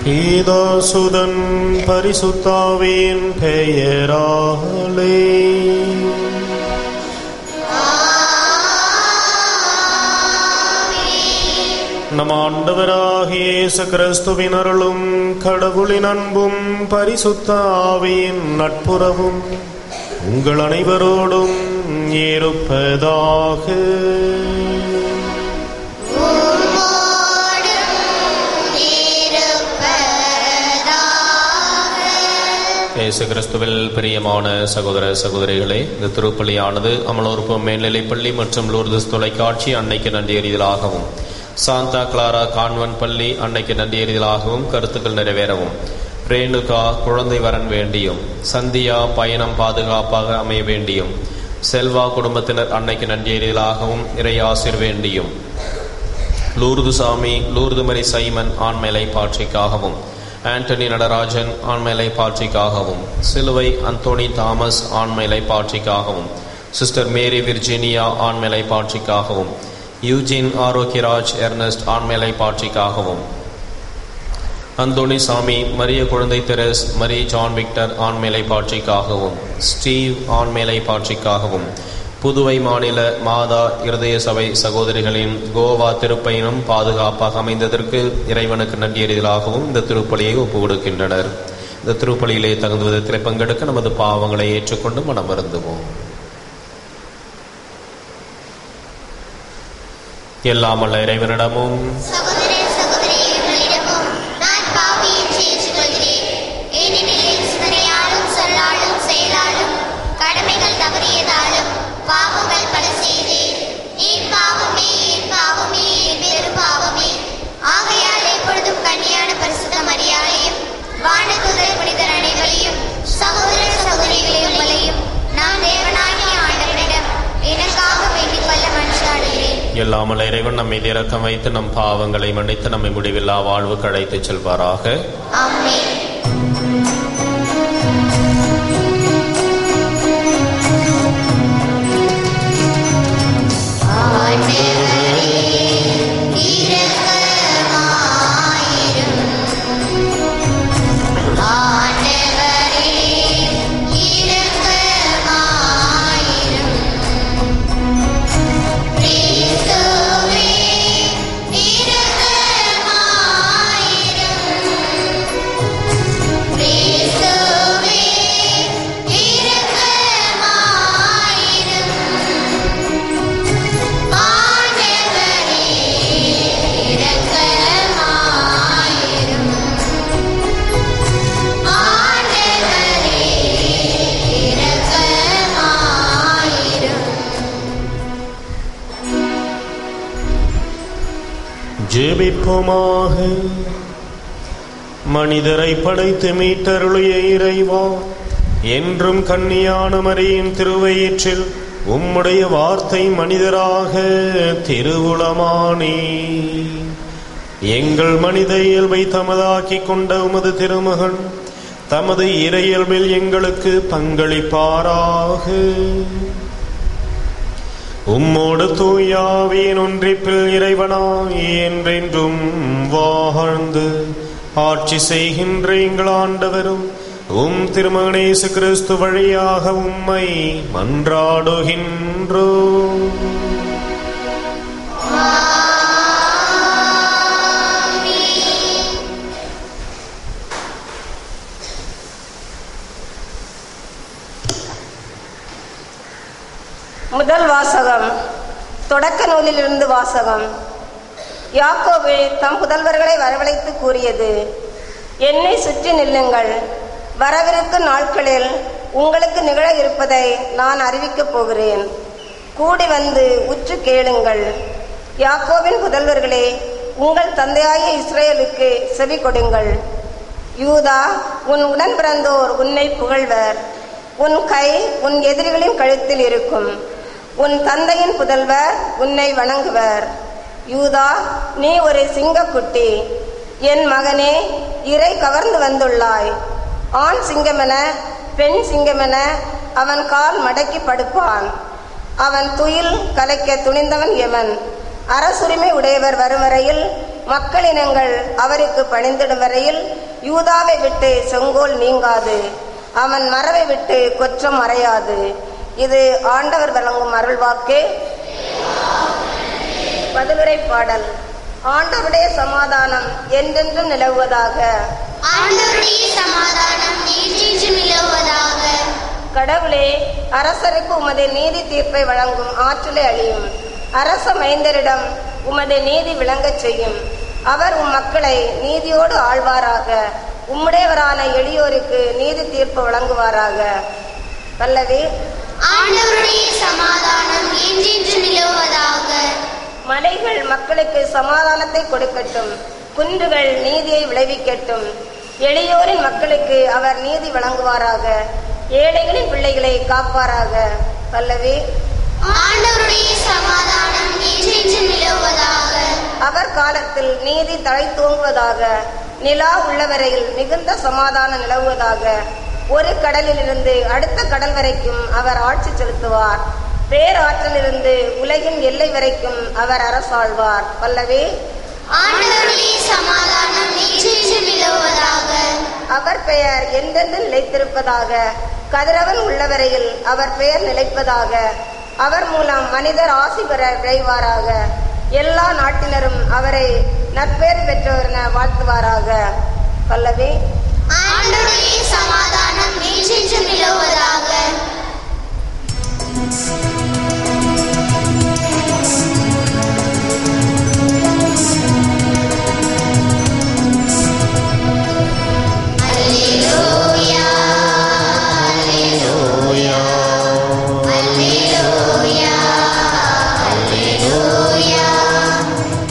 பிதாசுதன் பரிசுத்தாவின் பெயராலே. நம் ஆண்டவராகிய இயேசு கிறிஸ்துவின் அருளும் கடவுளின் அன்பும் பரிசுத்த ஆவியின் நட்புறவும் உங்கள் அனைவரோடும் இருப்பதாக. இயேசு கிறிஸ்துவில் பிரியமான சகோதர சகோதரிகளே, இந்த திருப்பலியானது அமலோற்பம் மேல்நிலைப்பள்ளி மற்றும் லூர்தஸ் தொலைக்காட்சி அன்னைக்கு நன்றியறிதலாகவும், சாந்தா கிளாரா கான்வென்ட் பள்ளி அன்னைக்கு நன்றியறிதலாகவும் கருத்துக்கள் நிறைவேறவும், ரேணுகா குழந்தை வரன் வேண்டியும், சந்தியா பயணம் பாதுகாப்பாக அமைய வேண்டியும், செல்வா குடும்பத்தினர் அன்னைக்கு நன்றியறிதலாகவும் இறை ஆசிர் வேண்டியும், லூர்து சாமி லூர்து மரி சைமன் ஆண்மேலை பாட்சிக்காகவும், ஆண்டனி நடராஜன் ஆண்மேலை பாட்சிக்காகவும், சிலுவை அந்தோனி தாமஸ் ஆண்மேலை பாட்சிக்காகவும், சிஸ்டர் மேரி விர்ஜீனியா ஆண்மேலை பாட்சிக்காகவும், யூஜின் ஆரோக்கியராஜ் எர்னஸ்ட் ஆண்மேலை பாட்சிக்காகவும், Anthony Sami Maria Kuzhandai Therese Mary John Victor ஆண்மேலை பாட்சிக்காகவும், ஸ்டீவ் ஆண்மேலை பாட்சிக்காகவும், புதுவை மாநில மாதா இருதய சபை சகோதரிகளின் கோவா திருப்பயணம் பாதுகாப்பாக அமைந்ததற்கு இறைவனுக்கு நன்றியறிதலாகவும் இந்த திருப்பலியை ஒப்பு கொடுக்கின்றனர். இந்த திருப்பலியிலே தகுந்த விதத்தில் பங்கெடுக்க நமது பாவங்களை ஏற்றுக்கொண்டு மனம் வருந்துவோம். எல்லாம் வல்ல இறைவனிடமும் எல்லாமல்ல இறைவன் நம்மை இரக்கம் வைத்து நம் பாவங்களை மன்னித்து நம்மை முடிவில்லா வாழ்வுக்கு அழைத்துச் செல்வாராக. ஆமென். ஜெபிப்போமாக. மனிதரை படைத்து மீட்டருளிய இறைவா, என்றும் கன்னியான மரியின் திருவயிற்றில் உம்முடைய வார்த்தை மனிதராக திருவுளமானே எங்கள் மனித இயல்பை தமதாக்கிக் கொண்ட உமது திருமகன் தமது இறையியல்பில் எங்களுக்கு பங்களிப்பாராக. உம்மோடு தூயாவின் ஒன்றிப்பில் இறைவனாய் என்றென்றும் வாழ்ந்து ஆட்சி செய்கின்ற எங்கள் ஆண்டவரும் உம் திருமகன் இயேசு கிறிஸ்து வழியாக உம்மை மன்றாடுகின்றோம். முதல் வாசகம். தொடக்க நூலிலிருந்து வாசகம். யாக்கோபு தம் புதல்வர்களை வரவழைத்து கூறியது: என்னை சுற்றி நில்லுங்கள், வரவிருக்கும் நாட்களில் உங்களுக்கு நிகழ இருப்பதை நான் அறிவிக்கப் போகிறேன். கூடி வந்து உற்று கேளுங்கள். யாக்கோபின் புதல்வர்களே, உங்கள் தந்தையாகிய இஸ்ரேலுக்கு செவி கொடுங்கள். யூதா, உன் உடன் பிறந்தோர் உன்னை புகழ்வர். உன் கை உன் எதிரிகளின் கழுத்தில் இருக்கும். உன் தந்தையின் புதல்வர் உன்னை வணங்குவர். யூதா, நீ ஒரு சிங்கக்குட்டி. என் மகனே, இறை கவர்ந்து வந்துள்ளாய். ஆண் சிங்கமென பெண் சிங்கமென அவன் கால் மடக்கி படுப்பான். அவன் துயில் கலைக்க துணிந்தவன் எவன்? அரசுரிமை உடையவர் வரும் வரையில் மக்களினங்கள் அவருக்கு பணிந்திடும் வரையில் யூதாவை விட்டு செங்கோல் நீங்காது, அவன் மரவை விட்டு கொற்றம் மறையாது. இது ஆண்டவர் வழங்கும் அருள்வாக்கே. பதிலுரை பாடல். ஆண்டவருடைய சமாதானம் என்றென்றும் நிலவுவதாக. ஆண்டவருடைய சமாதானம் என்றென்றும் நிலவுவதாக. கடவுளே, அரசருக்கு உமது நீதி தீர்ப்பை வழங்கும் ஆற்றலை அழியும். அரச மைந்தரிடம் உமது நீதி விளங்கச் செய்யும். அவர் உம் மக்களை நீதியோடு ஆழ்வாராக. உம்முடையவரான எளியோருக்கு நீதி தீர்ப்பு வழங்குவாராக. பல்லவி. ஆண்டவருடைய சமாதானம் என்றென்றும் நிலவுவதாக. மலைகள் மக்களுக்கு சமாதானத்தை கொடுக்கட்டும், குன்றுகள் நீதியை விளைவிக்கட்டும். எளியோரின் மக்களுக்கு அவர் நீதி வழங்குவாராக. ஏழைகளின் பிள்ளைகளை காப்பாராக. பல்லவி. ஆண்டவருடைய சமாதானம் என்றென்றும் நிலவுவதாக. அவர் காலத்தில் நீதி தழைத்தோங்குவதாக. நிலா உள்ளவரையில் மிகுந்த சமாதானம் நிலவுவதாக. ஒரு கடலிலிருந்து அடுத்த கடல் வரைக்கும் அவர் ஆட்சி செலுத்துவார். பேராற்றலிருந்து உலகின் எல்லை வரைக்கும் அவர் அரசாழ்வார். பல்லவி. ஆண்டவருடைய சமாதானம் என்றென்றும் நிலவுவதாக. அவர் பெயர் என்றென்று நிலைத்திருப்பதாக. கதிரவன் உள்ளவரையில் அவர் பெயர் நிலைப்பதாக. அவர் மூலம் மனிதர் ஆசி பெற விளைவாராக. எல்லா நாட்டினரும் அவரை நற்பெயர் பெற்றவர் என வாழ்த்துவாராக. பல்லவி. ஆண்டவருடைய சமாதானம் என்றென்றும் நிலவுவதாக. அல்லேலூயா, அல்லேலூயா, அல்லேலூயா, அல்லேலூயா,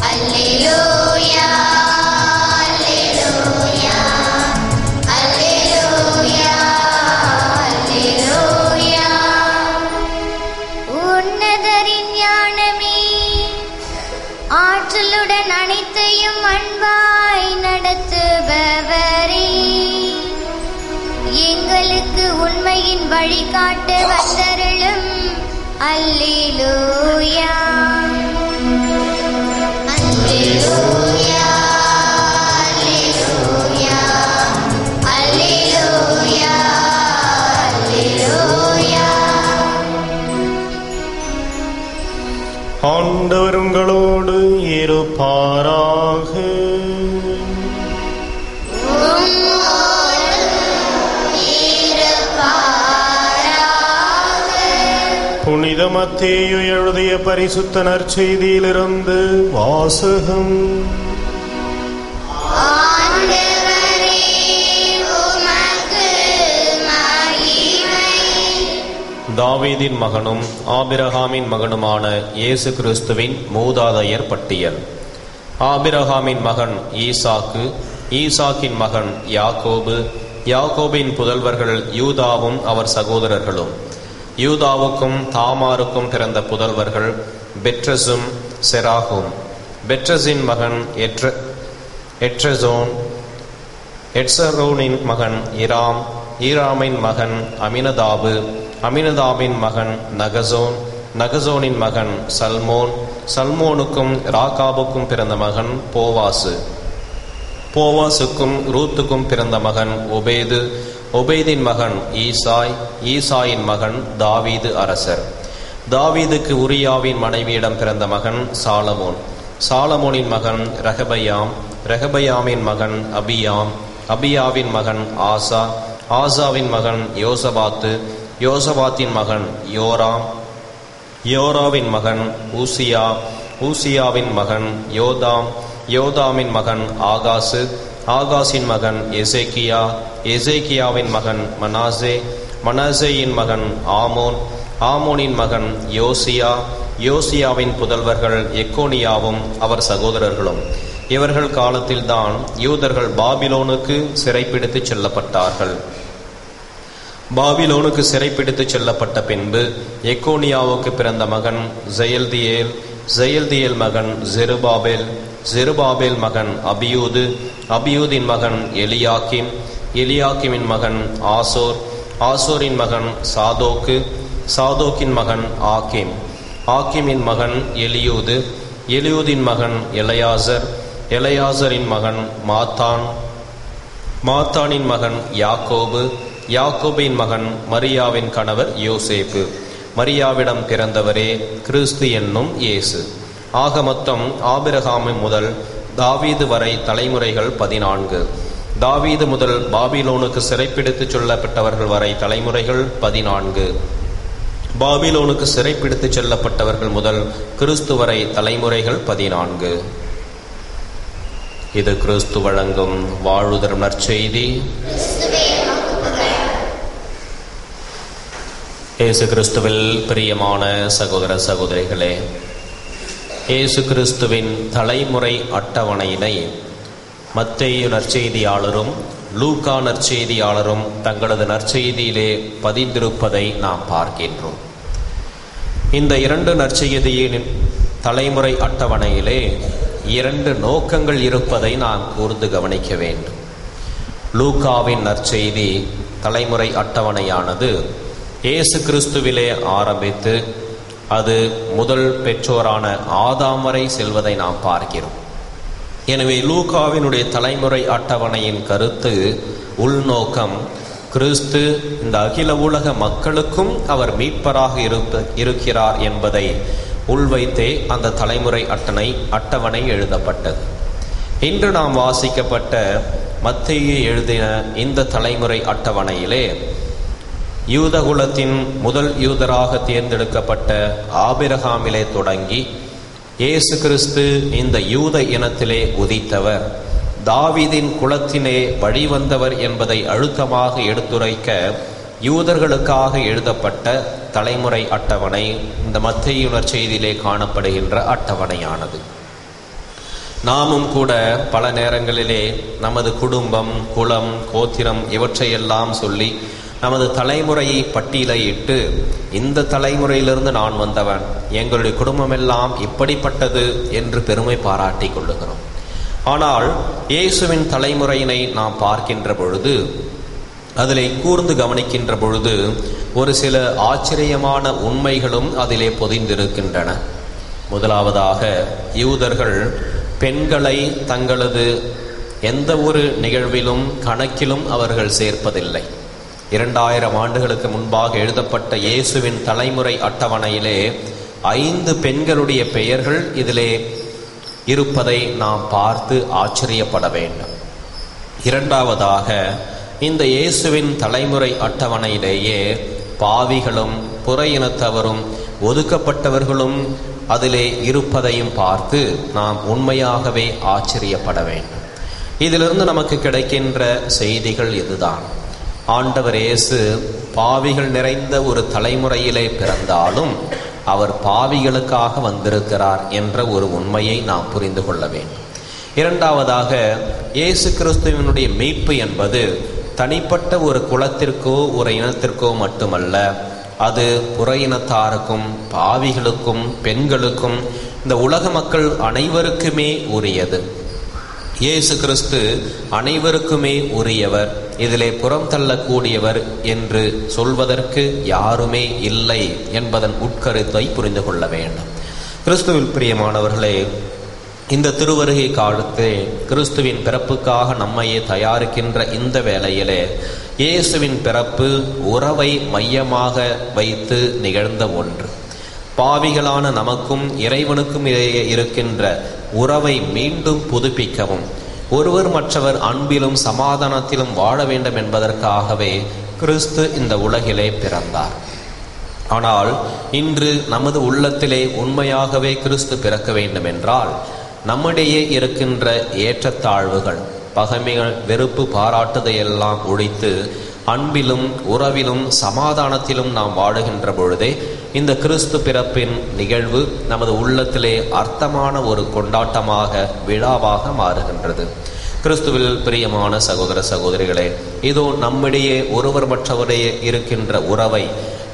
அல்லேலூயா, அல்லேலூயா, அல்லேலூயா, அல்லேலூயா. உன்னதரின் ஞானமே, ஆற்றலுடன் அனைத்தையும் அன்பாய் நடத்துபவரே, எங்களுக்கு உண்மையின் வழிகாட்ட வந்தருளும். அல்லேலூயா, அல்லேலூயா, அல்லேலூயா, அல்லேலூயா, அல்லேலூயா. ஆண்டவர் உங்களோடு இருப்பாராக. புனித மத்தேயு எழுதிய பரிசுத்த நற்செய்தியிலிருந்து வாசகம். ஆண்டவரே, உமக்கு மகிமை. தாவீதின் மகனும் ஆபிரகாமின் மகனுமான இயேசு கிறிஸ்துவின் மூதாதையர் பட்டியல். ஆபிரகாமின் மகன் ஈசாக்கு, ஈசாக்கின் மகன் யாக்கோபு, யாக்கோபின் புதல்வர்கள் யூதாவும் அவர் சகோதரர்களும். யூதாவுக்கும் தாமாருக்கும் பிறந்த புதல்வர்கள் பெட்ரஸும் செராகும். பெட்ரஸின் மகன் எட்ரஸோன், எட்சரோனின் மகன் இராம், ஈராமின் மகன் அமினதாபு, அமினதாபின் மகன் நகசோன், நகசோனின் மகன் சல்மோன், சல்மோனுக்கும் ராகாபுக்கும் பிறந்த மகன் போவாசு, போவாசுக்கும் ரூத்துக்கும் பிறந்த மகன் ஒபேது, ஒபேதின் மகன் ஈசாய், ஈசாயின் மகன் தாவீது அரசர். தாவீதுக்கு உரியாவின் மனைவியிடம் பிறந்த மகன் சாலமோன், சாலமோனின் மகன் ரெகபயாம், ரெகபயாமின் மகன் அபியாம், அபியாவின் மகன் ஆசா, ஆசாவின் மகன் யோசபாத்து, யோசபாத்தின் மகன் யோராம், யோராவின் மகன் ஊசியா, ஊசியாவின் மகன் யோதாம், யோதாமின் மகன் ஆகாசு, ஆகாசின் மகன் எசேக்கியா, எசேக்கியாவின் மகன் மனாசே, மனாசேயின் மகன் ஆமோன், ஆமோனின் மகன் யோசியா, யோசியாவின் புதல்வர்கள் எக்கோனியாவும் அவர் சகோதரர்களும். இவர்கள் காலத்தில்தான் யூதர்கள் பாபிலோனுக்கு சிறைப்பிடித்து செல்லப்பட்டார்கள். பாபிலோனுக்கு சிறைப்பிடித்து செல்லப்பட்ட பின்பு எக்கோனியாவுக்கு பிறந்த மகன் ஜெயல்தியேல், ஜெயல்தியேல் மகன் ஜெருபாபேல், ஜெருபாபேல் மகன் அபியூது, அபியூதின் மகன் எலியாக்கிம், எலியாக்கிமின் மகன் ஆசோர், ஆசோரின் மகன் சாதோக்கு, சாதோக்கின் மகன் ஆக்கிம், ஆக்கிமின் மகன் எலியூது, எலியூதின் மகன் எலையாசர், எலையாசரின் மகன் மாத்தான், மாத்தானின் மகன் யாக்கோபு, யாக்கோபின் மகன் மரியாவின் கணவர் யோசேப்பு, மரியாவிடம் பிறந்தவரே கிறிஸ்து என்னும் இயேசு. ஆக மொத்தம் ஆபிரகாம் முதல் தாவீது வரை தலைமுறைகள் 14. தாவீது முதல் பாபிலோனுக்கு சிறைப்பிடித்து செல்லப்பட்டவர்கள் வரை தலைமுறைகள் 14. பாபிலோனுக்கு சிறைப்பிடித்து செல்லப்பட்டவர்கள் முதல் கிறிஸ்து வரை தலைமுறைகள் 14. இது கிறிஸ்து வழங்கும் வாழ்வுதரும் நற்செய்தி. இயேசு கிறிஸ்துவில் பிரியமான சகோதர சகோதரிகளே, இயேசு கிறிஸ்துவின் தலைமுறை அட்டவணையினை மத்தேயு நற்செய்தியாளரும் லூக்கா நற்செய்தியாளரும் தங்களது நற்செய்தியிலே பதிந்திருப்பதை நாம் பார்க்கின்றோம். இந்த 2 நற்செய்தியின் தலைமுறை அட்டவணையிலே 2 நோக்கங்கள் இருப்பதை நாம் கூர்ந்து கவனிக்க வேண்டும். லூக்காவின் நற்செய்தி தலைமுறை அட்டவணையானது இயேசு கிறிஸ்துவிலே ஆரம்பித்து அது முதல் பெற்றோரான ஆதாம் வரை செல்வதை நாம் பார்க்கிறோம். எனவே லூக்காவினுடைய தலைமுறை அட்டவணையின் கருத்து, உள்நோக்கம், கிறிஸ்து இந்த அகில உலக மக்களுக்கும் அவர் மீட்பராக இருக்கிறார் என்பதை உள்வைத்தே அந்த தலைமுறை அட்டவணை எழுதப்பட்டது. இன்று நாம் வாசிக்கப்பட்ட மத்தேயு எழுதின இந்த தலைமுறை அட்டவணையிலே யூதகுலத்தின் முதல் யூதராக தேர்ந்தெடுக்கப்பட்ட ஆபிரகாமிலே தொடங்கி இயேசு கிறிஸ்து இந்த யூத இனத்திலே உதித்தவர், தாவீதின் குலத்திலே வழிவந்தவர் என்பதை அழுத்தமாக எடுத்துரைக்க யூதர்களுக்காக எழுதப்பட்ட தலைமுறை அட்டவணை இந்த மத்தேயு நற்செய்தியிலே காணப்படுகின்ற அட்டவணையானது. நாமும் கூட பல நேரங்களிலே நமது குடும்பம், குலம், கோத்திரம் இவற்றையெல்லாம் சொல்லி நமது தலைமுறையை பட்டியலிட்டு, இந்த தலைமுறையிலிருந்து நான் வந்தவன், எங்களுடைய குடும்பம் எல்லாம் இப்படிப்பட்டது என்று பெருமை பாராட்டி கொள்ளுகிறோம். ஆனால் இயேசுவின் தலைமுறையினை நாம் பார்க்கின்ற பொழுது, அதிலே கூர்ந்து கவனிக்கின்ற பொழுது ஒரு சில ஆச்சரியமான உண்மைகளும் அதிலே பொதிந்திருக்கின்றன. முதலாவதாக, யூதர்கள் பெண்களை தங்களது எந்த ஒரு நிகழ்விலும் கணக்கிலும் அவர்கள் சேர்ப்பதில்லை. 2000 ஆண்டுகளுக்கு முன்பாக எழுதப்பட்ட இயேசுவின் தலைமுறை அட்டவணையிலே 5 பெண்களுடைய பெயர்கள் இதிலே இருப்பதை நாம் பார்த்து ஆச்சரியப்பட வேண்டும். இரண்டாவதாக, இந்த இயேசுவின் தலைமுறை அட்டவணையிலேயே பாவிகளும் புற இனத்தவரும் ஒதுக்கப்பட்டவர்களும் அதிலே இருப்பதையும் பார்த்து நாம் உண்மையாகவே ஆச்சரியப்பட வேண்டும். இதிலிருந்து நமக்கு கிடைக்கின்ற செய்திகள் இதுதான். ஆண்டவர் இயேசு பாவிகள் நிறைந்த ஒரு தலைமுறையிலே பிறந்தாலும் அவர் பாவிகளுக்காக வந்திருக்கிறார் என்ற ஒரு உண்மையை நாம் புரிந்து கொள்ள வேண்டும். இரண்டாவதாக, இயேசு கிறிஸ்துவினுடைய மீட்பு என்பது தனிப்பட்ட ஒரு குலத்திற்கோ ஒரு இனத்திற்கோ மட்டுமல்ல, அது புற இனத்தாருக்கும் பாவிகளுக்கும் பெண்களுக்கும் இந்த உலக மக்கள் அனைவருக்குமே உரியது. இயேசு கிறிஸ்து அனைவருக்குமே உரியவர், இதிலே புறம் தள்ளக்கூடியவர் என்று சொல்வதற்கு யாருமே இல்லை என்பதன் உட்கருத்தை புரிந்து கொள்ள வேண்டும். கிறிஸ்துவில் பிரியமானவர்களே, இந்த திருவருகை காலத்தே கிறிஸ்துவின் பிறப்புக்காக நம்மையே தயாரிக்கின்ற இந்த வேளையிலே இயேசுவின் பிறப்பு உறவை மையமாக வைத்து நிகழ்ந்த ஒன்று. பாவிகளான நமக்கும் இறைவனுக்கும் இடையே இருக்கின்ற உறவை மீண்டும் புதுப்பிக்கவும், ஒருவர் மற்றவர் அன்பிலும் சமாதானத்திலும் வாழ வேண்டும் என்பதற்காகவே கிறிஸ்து இந்த உலகிலே பிறந்தார். ஆனால் இன்று நமது உள்ளத்திலே உண்மையாகவே கிறிஸ்து பிறக்க வேண்டும் என்றால் நம்மிடையே இருக்கின்ற ஏற்றத்தாழ்வுகள், பகைமைகள், வெறுப்பு பாராட்டுதையெல்லாம் ஒழித்து அன்பிலும் உறவிலும் சமாதானத்திலும் நாம் வாழுகின்ற பொழுதே இந்த கிறிஸ்து பிறப்பின் நிகழ்வு நமது உள்ளத்திலே அர்த்தமான ஒரு கொண்டாட்டமாக, விழாவாக மாறுகின்றது. கிறிஸ்துவில் பிரியமான சகோதர சகோதரிகளே, இதோ நம்மிடையே ஒருவர் மற்றவரையே இருக்கின்ற உறவை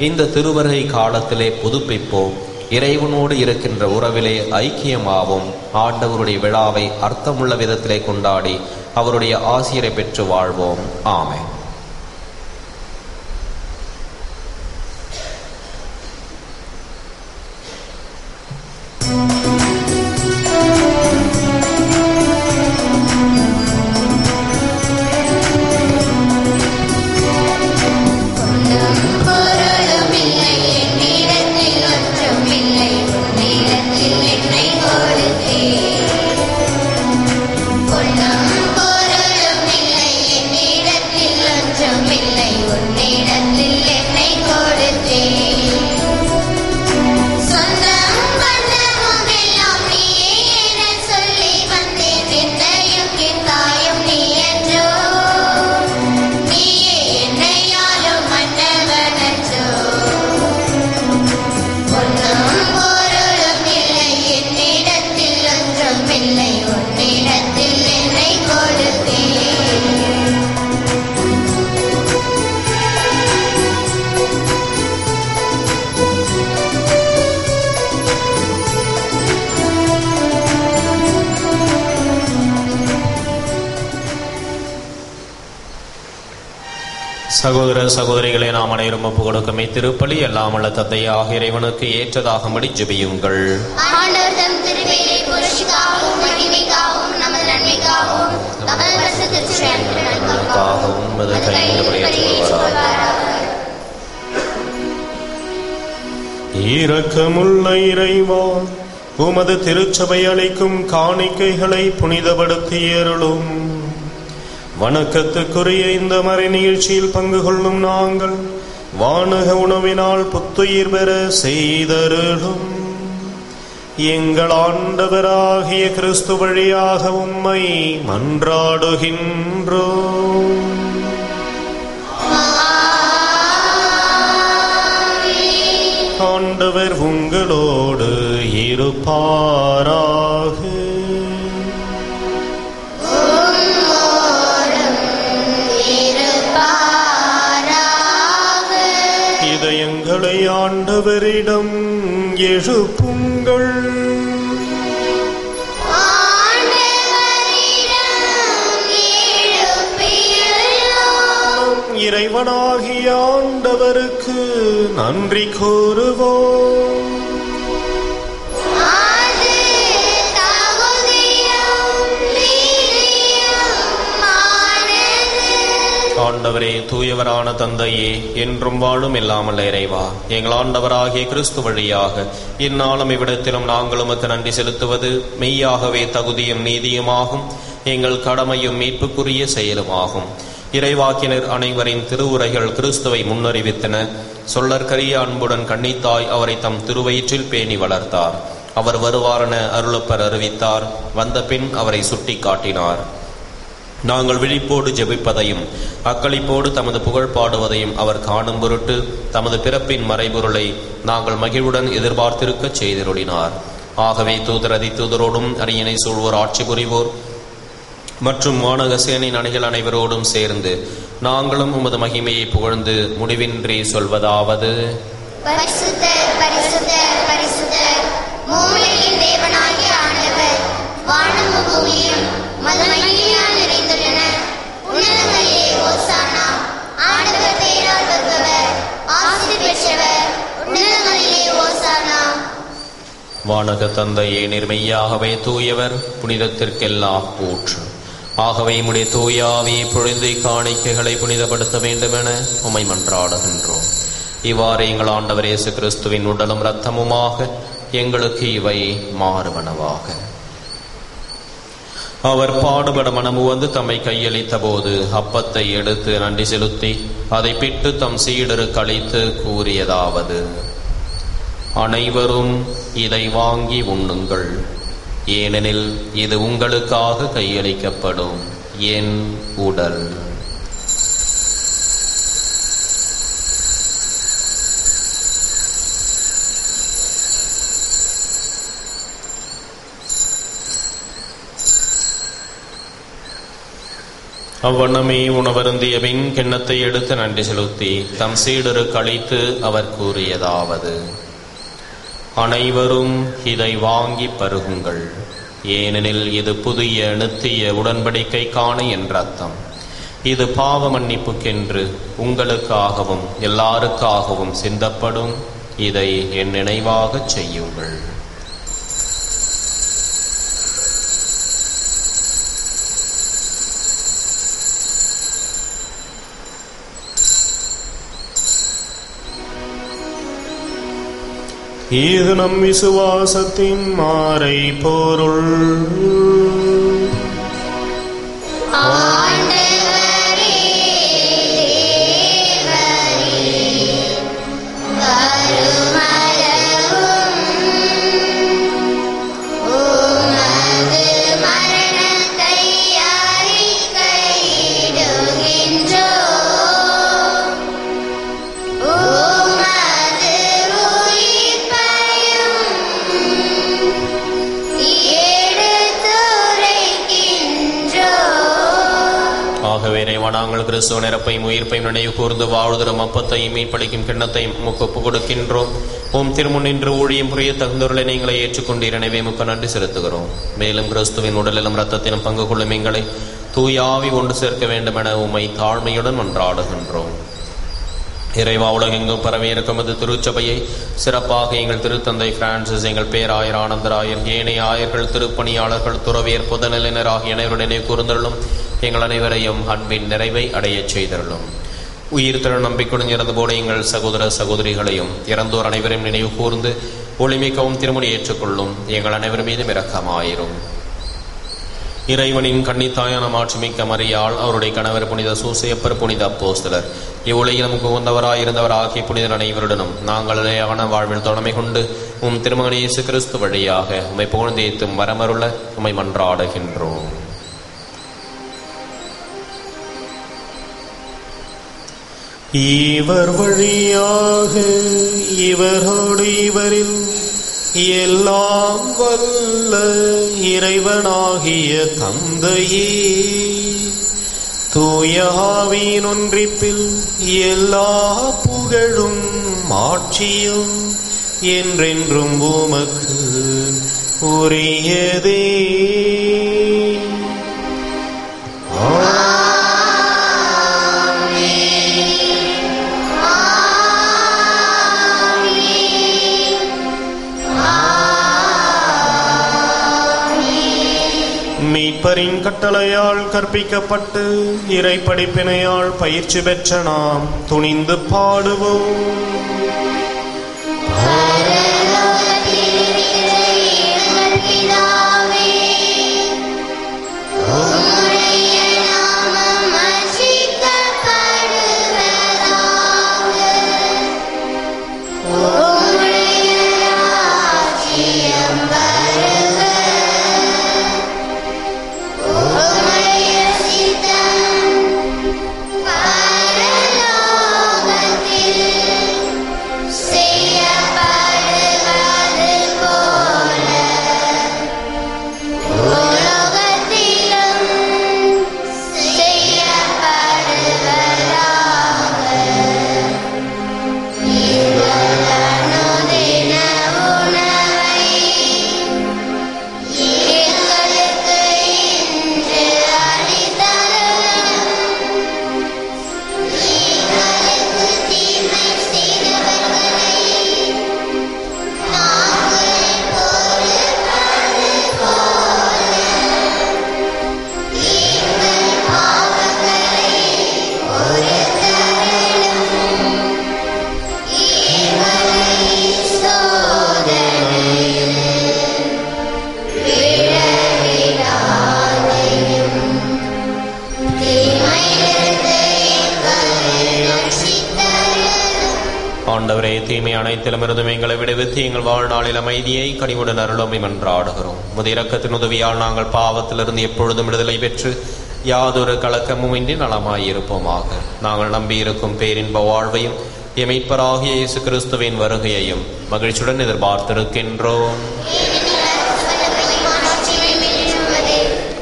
இந்த திருவருகை காலத்திலே புதுப்பிப்போம். இறைவனோடு இருக்கின்ற உறவிலே ஐக்கியமாவோம். ஆண்டவருடைய விழாவை அர்த்தமுள்ள விதத்திலே கொண்டாடி அவருடைய ஆசிரை பெற்று வாழ்வோம். ஆமென். சகோதர சகோதரிகளை நாம் அனைவரும் ஒப்பு கொடுக்கும் இத்திருப்பலி எல்லாம் உள்ள தந்தையாக இறைவனுக்கு ஏற்றதாகும்படி ஜெபியுங்கள். ஆண்டவர் தம் திருப்பலியை புகழ்ச்சிக்காகவும் மகிமைக்காகவும் நமது நன்மைக்காகவும் தமது பரிசுத்த திருச்சபைக்காகவும் அது கையில் ஏற்றுக்கொள்வாராக. இரக்கமுள்ள இறைவா, உமது திருச்சபை அளிக்கும் காணிக்கைகளை புனிதப்படுத்தியருளும். வணக்கத்துக்குரிய இந்த மறை நிகழ்ச்சியில் பங்கு கொள்ளும் நாங்கள் வானக உணவினால் புத்துயிர் பெற செய்தருளும். எங்கள் ஆண்டவராகிய கிறிஸ்து வழியாக உம்மை மன்றாடுகின்றோம். ஆண்டவர் உங்களோடு இருப்பாராக. இதயங்களை ஆண்டவரிடம் எழுப்புங்கள். இறைவனாகிய ஆண்டவருக்கு நன்றி கூறுவோம். ஆண்டவரே, தூயவரான தந்தையே, என்றும் வாழும் இல்லாமல் இறைவா, எங்கள் ஆண்டவராகிய கிறிஸ்து வழியாக இந்நாளும் இவ்விடத்திலும் நாங்கள் உமக்கு நன்றி செலுத்துவது மெய்யாகவே தகுதியும் நீதியுமாகும், எங்கள் கடமையும் மீட்புக்குரிய செயலுமாகும். இறைவாக்கினர் அனைவரின் திருவுரைகள் கிறிஸ்துவை முன்னறிவித்தன. சொல்லற்கரிய அன்புடன் கன்னித்தாய் அவரை தம் திருவயிற்றில் பேணி வளர்த்தார். அவர் வருவாரென அருளப்பர் அறிவித்தார். வந்த பின் அவரை சுட்டி காட்டினார். நாங்கள் விழிப்போடு ஜெபிப்பதையும் அக்களிப்போடு தமது புகழ் பாடுவதையும் அவர் காணும் பொருட்டு தமது பிறப்பின் மறைபொருளை நாங்கள் மகிழ்வுடன் எதிர்பார்த்திருக்க செய்திருளினார். ஆகவே தூதரதி தூதரோடும் அரியணை சூழ்வோர் ஆட்சி புரிவோர் மற்றும் வானக சேனை அணிகள் அனைவரோடும் சேர்ந்து நாங்களும் உமது மகிமையை புகழ்ந்து முடிவின்றி சொல்வதாவது: பரிசுத்தர், பரிசுத்தர், பரிசுத்தர், மூவரின் தேவனாகிய ஆண்டவர், வானமும் பூமியும் மது மகிமையால் நிறைந்துள்ளன. உன்னதங்களிலே ஓசானா. ஆண்டவர் பெயரால் வருபவர் ஆசி பெற்றவர். உன்னதங்களிலே ஓசானா. வானக தந்தையே, நேர்மையாகவே தூயவர், புனிதத்திற்கெல்லாம் ஊற்று. ஆகவே உம்முடைய தூய ஆவியை பொழிந்து காணிக்கைகளை புனிதப்படுத்த வேண்டும் என உம்மை மன்றாடுகின்றோம். இவ்வாறு எங்கள் ஆண்டவர் இயேசு கிறிஸ்துவின் உடலும் இரத்தமுமாக எங்களுக்கு இவை மாறுவனவாக. அவர் பாடுபட மனமு வந்து தம்மை கையளித்த போது அப்பத்தை எடுத்து நன்றி செலுத்தி அதை பிட்டு தம் சீடருக்கு அளித்து கூறியதாவது: அனைவரும் இதை வாங்கி உண்ணுங்கள், ஏனெனில் இது உங்களுக்காக கையளிக்கப்படும் என் உடல். அவ்வண்ணமே உணவருந்திய பின் கிண்ணத்தை எடுத்து நன்றி செலுத்தி தம் சீடருக்கு அளித்து அவர் கூறியதாவது: அனைவரும் இதை வாங்கி பருகுங்கள், ஏனெனில் இது புதிய நித்திய உடன்படிக்கைக்கான என்ற அர்த்தம். இது பாவ மன்னிப்புக்கென்று உங்களுக்காகவும் எல்லாருக்காகவும் சிந்தப்படும். இதை என் நினைவாகச் செய்யுங்கள். இது நம் விசுவாசத்தின் மாறை பொருள். நாங்கள் கிறிஸ்துவ நிரப்பையும் உயிர்ப்பையும் நினைவு கூர்ந்து வாழ்தரும் அப்பத்தையும் மீட்பளிக்கும் கிண்ணத்தையும் உமக்கு ஒப்புக் கொடுக்கின்றோம். உம் திருமுன் நின்று ஊழியம் புரிய தகுந்தவர்களை நீங்களை ஏற்றுக்கொண்டீர். எனவே உமக்கு நன்றி செலுத்துகிறோம். மேலும் கிறிஸ்துவின் உடலிலும் இரத்தத்திலும் பங்கு கொள்ளும் எங்களை தூயாவி ஒன்று சேர்க்க வேண்டும் என உம்மை தாழ்மையுடன் மன்றாடுகின்றோம். இறைவா, உலகெங்கும் பரவியிருக்கும் இது திருச்சபையை சிறப்பாக எங்கள் திருத்தந்தை பிரான்சிஸ், எங்கள் பேராயர் ஆனந்தராயர், ஏனைய ஆயர்கள், திருப்பணியாளர்கள், துறவியர், பொதுநிலையினர் ஆகிய அனைவருடனே கூர்ந்தருளும். எங்கள் அனைவரையும் அன்பின் நிறைவை அடையச் செய்தருளும். உயிர் திரு நம்பிக்கையுடன் இறந்து போட எங்கள் சகோதர சகோதரிகளையும் இறந்தோர் அனைவரையும் நினைவு கூர்ந்து ஒளிமிக்கவும் திருமணி ஏற்றுக்கொள்ளும். எங்கள் அனைவர் மீதும் இரக்கமாயிரும். இறைவனின் கன்னித்தாயான மாட்சிமிக்க மரியாள், அவருடைய கணவர் புனித சூசையப்பர், புனித அப்போஸ்தலர், இவ்வுலகில் நமக்கு உகந்தவராயிருந்தவர் ஆகிய புனிதர் அனைவருடனும் நாங்கள் நிலையான வாழ்வில் தொடமை கொண்டு உம் திருமகன் இயேசு கிறிஸ்து வழியாக உம்மை புகழ்ந்தேத்தும் வரமருள உம்மை மன்றாடுகின்றோம். இவர் வழியாக இவரோடு இவரில் எல்லாம் வல்ல இறைவனாகிய தந்தையே, தூய ஆவியின் ஒன்றிப்பில் எல்லா புகழும் ஆட்சியும் என்றென்றும் உமக்கு உரியதே. மீட்பரின் கட்டளையால் கற்பிக்கப்பட்டு இறை படிப்பினையால் பயிற்சி பெற்ற நாம் துணிந்து பாடுவோம். ஆண்டவரே, தீமை அனைத்திலுமிருந்தும் எங்களை விடுவித்து எங்கள் வாழ்நாளில் அமைதியை கனிவுடன் அருளும் மன்றாடுகிறோம். முது இரக்கத்தின் உதவியால் நாங்கள் பாவத்திலிருந்து எப்பொழுதும் விடுதலை பெற்று யாதொரு கலக்கமும் இன்றி நலமாயிருப்போமாக. நாங்கள் நம்பியிருக்கும் பேரின்ப வாழ்வையும் எமைப்பராகிய இயேசு கிறிஸ்துவின் வருகையையும் மகிழ்ச்சியுடன் எதிர்பார்த்திருக்கின்றோம்.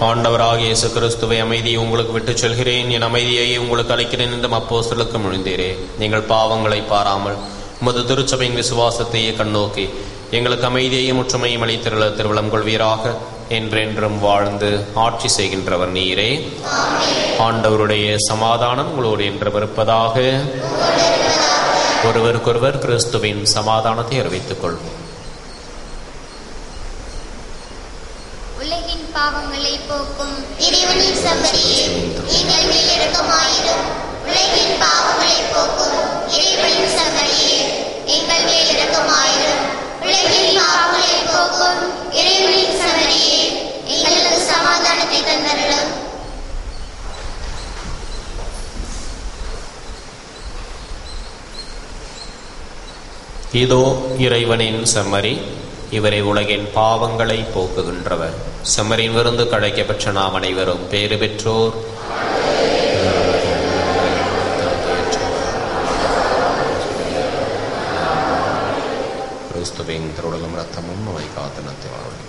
ஆண்டவராகிய இயேசு கிறிஸ்துவை, அமைதியை உங்களுக்கு விட்டுச் செல்கிறேன், என் அமைதியை உங்களுக்கு அளிக்கிறேன் என்றும் அப்போஸ்தலருக்கு மொழிந்தீரே. நீங்கள் பாவங்களை பாராமல் உமது திருச்சபையின் விசுவாசத்தையே கண்ணோக்கி எங்களுக்கு அமைதியையும் ஒற்றுமையும் அளித்திருள திருவிழம் கொள்வீராக. என்றென்றும் வாழ்ந்து ஆட்சி செய்கின்றவர் நீரே. ஆண்டவருடைய சமாதானம் உங்களோடு என்றும் இருப்பதாக. ஒருவருக்கொருவர் கிறிஸ்துவின் சமாதானத்தை அறிவித்துக் கொள்வோம். உலகின் பாவங்களை போக்கும் இறைவனின் சபரியே, எங்கள் மேல் இரக்கமாயிரும். உலகின் பாவங்களை போக்கும் இறைவனின் சபரியே, எங்கள் மேல் இரக்கமாயிரும். உலகின் பாவங்களை போக்கும் இறைவனின் சபரியே, எங்களுக்கு சமாதானத்தை தந்தருளும். இதோ இறைவனின் செம்மறி, இவரை உலகின் பாவங்களை போக்குகின்றவர். செம்மறியின் விருந்து கழைக்கப்பெற்ற நாம் அனைவரும் பேறு பெற்றோர். கிறிஸ்துவின் திருவுடலும் இரத்தமும் நோய் காத்தனத்தை வாழ்கிறார்.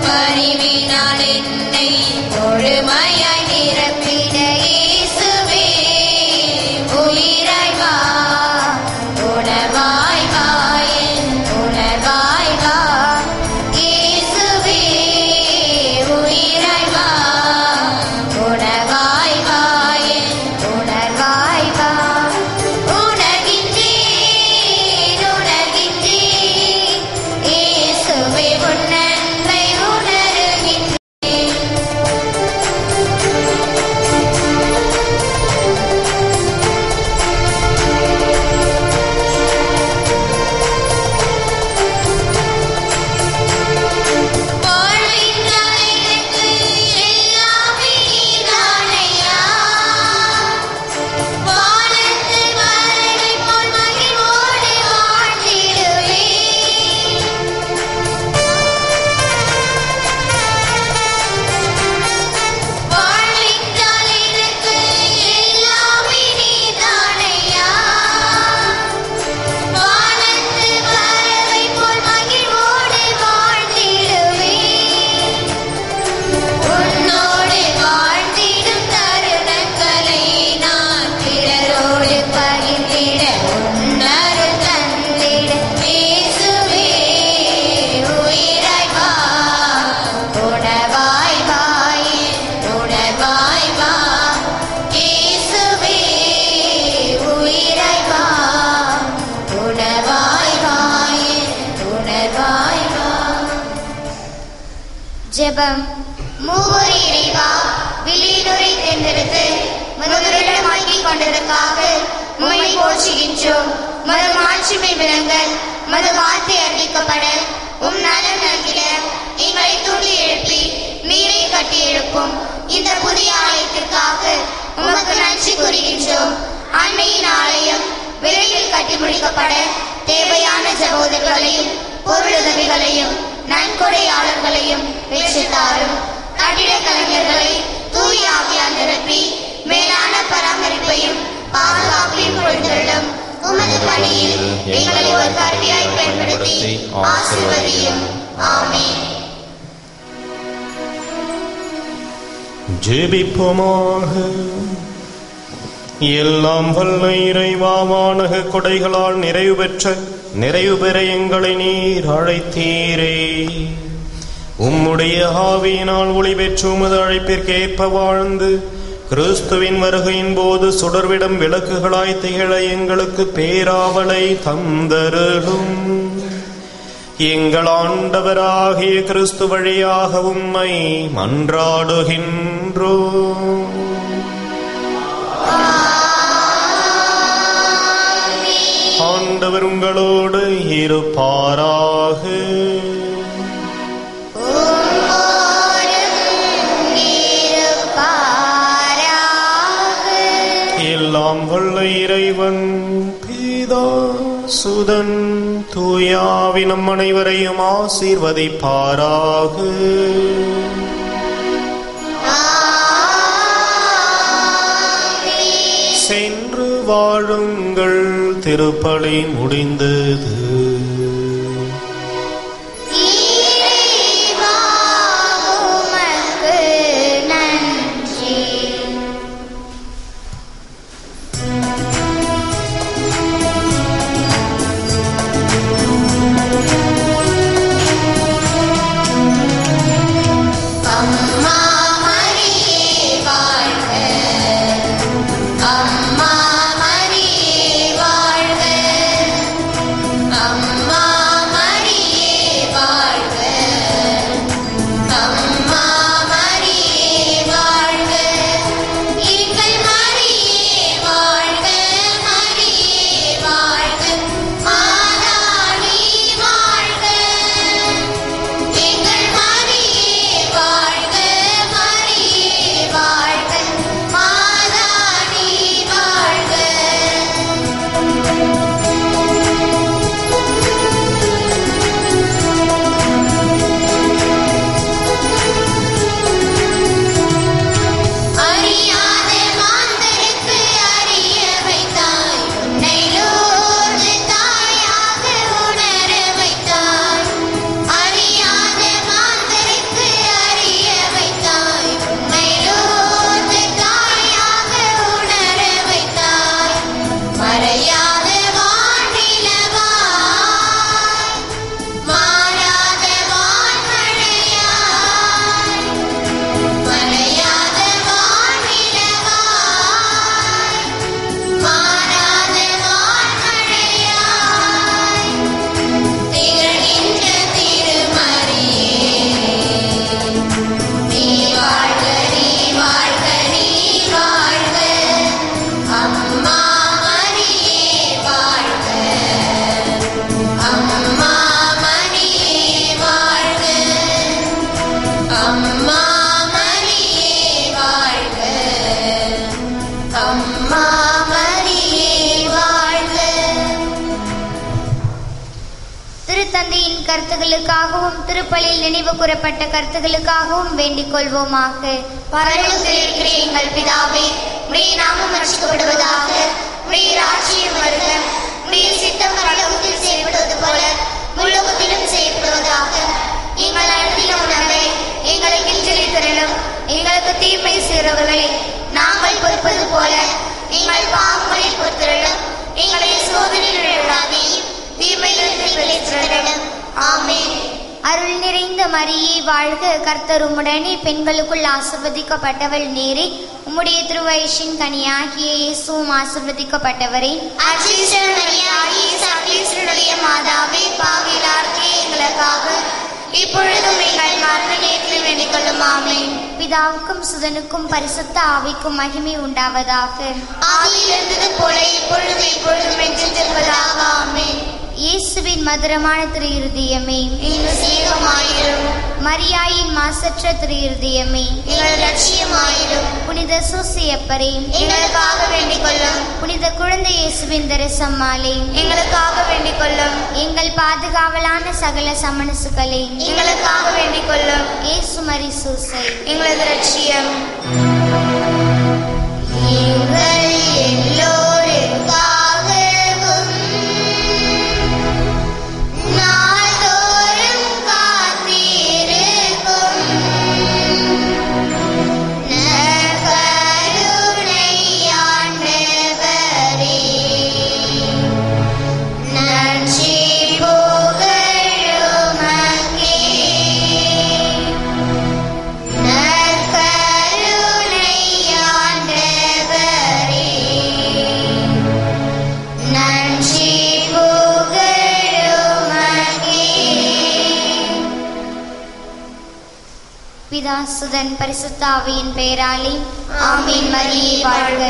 பரிவினால் என்னை முழுமையாய் நிரப்பிட இயேசுவே உயிராய் வா, உணர்வாய் வா, என் உணர்வாய் வா. இயேசுவே உயிராய் வா, உணர்வாய் வா, என் உணர்வாய் வா. உணர்கின்றேன், உணர்கின்றேன், இயேசுவே உன் அன்பை உணர்கின்றேன். வாழ்வின்றால் எனக்கு எல்லாமே நீதானையா, வானத்து மலரை போல் மகிழ்வோடு வாழ்ந்திடுவேன். வாழ்வின்றால் எனக்கு எல்லாமே நீதானையா, வானத்து பறவை போல் மகிழ்வோடு வாழ்ந்திடுவேன். உன்னோடு வாழ்ந்திடும் தருணங்களை நான் பிறரோடு பகிர்ந்திட உன்னருள் தந்திட இயேசுவே உயிராய் வா, உணர்வாய் வா, என் உணர்வாய் வா. இயேசுவே உயிராய் வா, உணர்வாய் வா, என் உணர்வாய் வா. ஜெபம். மூவர் இறைவா, விழியினுரை தேர்ந்தெடுத்து மதுரிடமாக்கிக் கொண்டதற்காக உம்மை போற்றுகின்றோம். மது மாட்சிமை விளங்க, மது வார்த்தை அறிவிக்கப்பட, உம் நலம் நல்கிட எங்களை தூண்டி எழுப்பி நீரை கட்டி எழுப்பும் இந்த புதிய ஆலயத்திற்காக உமக்கு நன்றி கூறுகின்றோம். அன்னையின் ஆலயம் விரைவில் கட்டி முடிக்கப்பட தேவையான சகோதரர்களையும் பொருளுதவிகளையும் நன்கொடையாளர்களையும் பெற்றுத்தாரும். கட்டிட கலைஞர்களை தூய ஆவியால் நிரப்பி மேலான பராமரிப்பையும் பாதுகாப்பையும் பொழுதுள்ளும். உமது பணியில் எங்களை ஒரு கருவியாய் பயன்படுத்தி ஆசீர்வதியும். ஆமென். ஜெபிப்போமாக. எல்லாம் வல்ல இறைவா, வானக கொடைகளால் நிறைவு பெற எங்களை நீர் அழைத்தீரே. உம்முடைய ஆவியினால் ஒளி பெற்று உமது அழைப்பிற்கேற்ப வாழ்ந்து கிறிஸ்துவின் வருகையின் போது சுடர்விடும் விளக்குகளாய் திகழ எங்களுக்கு பேராவலை தந்தருளும். எங்கள் ஆண்டவராகிய கிறிஸ்து வழியாக உம்மை மன்றாடுகின்றோம். ஆண்டவர் உங்களோடு இருப்பாராக. எல்லாம் வல்ல இறைவன் பிதா சுதன் தூயாவி நம் அனைவரையும் ஆசீர்வதிப்பாராக. சென்று வாழுங்கள். திருப்பலி முடிந்தது. அம்மா திருத்தந்தையின் கருத்துகளுக்காகவும் திருப்பலியில் நினைவு கூறப்பட்ட கருத்துகளுக்காகவும் வேண்டிக் கொள்வோமாக. பரலோகத்தில் இருக்கிற எங்கள் பிதாவே, உம்முடைய நாமம் ரட்சிக்கப்படுவதாக. உம்முடைய ராஜ்யம் வருக. உம்முடைய சித்தம் பரலோகத்தில் செய்யப்படுவது போல பூலோகத்திலும் செய்யப்படுவதாக. எங்கள் அனுதின உணவை எங்களுக்கு இன்று தரலும். எங்களுக்கு தீமை செய்கிறவர்களை நாங்கள் பொறுப்பது போல எங்கள் பாவங்களை பொறுத்தரலும். எங்களை சோதனையில் விடாதேயும், தீமையிலிருந்து விடுவித்தரலும். ஆமென். அருள் நிறைந்த மரியே வாழ்க, கர்த்தர் உம்முடனே, பெண்களுக்குள் ஆசீர்வதிக்கப்பட்டவள் நீரே. உம்முடைய திருவயிற்றின் கனியாகிய இயேசுவும் ஆசீர்வதிக்கப்பட்டவரே. அச்சிஷ்ட மரியாயே, சர்வேஸ்வருடைய மாதாவே, பாவிகளாகிய எங்களுக்காக இப்பொழுதும் எங்கள் மரண நேரத்தில் வேண்டிக் கொள்ளும். ஆமென். பிதாவுக்கும் சுதனுக்கும் பரிசுத்த ஆவிக்கும் மகிமை உண்டாவதாக. ஆதியில் இருந்தது போல இப்பொழுதும் எப்பொழுதும் என்றிருப்பதாக. ஆமென். இயேசுவின் மதுரமான திரு இருதயமே, எங்கள் சிநேகமாயிரும். மரியாயின் மாசற்ற திரு இருதயமே, எங்கள் லட்சியமாயிரும். புனித சூசியப்பரே, எங்களுக்காக வேண்டிக் கொள்ளும். புனித குழந்தை இயேசுவின் தரிசம்மாளே, எங்களுக்காக வேண்டிக் கொள்ளும். எங்கள் பாதுகாவலான சகல சமணசுகளே, எங்களுக்காக வேண்டிக் கொள்ளும். இயேசு மரி சூசை, எங்களது லட்சியம். எங்கள் எல்லோருக்காகவும் நாள்தோறும் காத்திருக்கும் நற்கருணை ஆண்டவரே, நன்றி புகழுமக்கே. நற்கருணை ஆண்டவரே, நன்றி புகழுமக்கே. பிதா சுதன் பரிசுத்த ஆவியின் பெயராலே ஆமென். மரியே வாழ்க.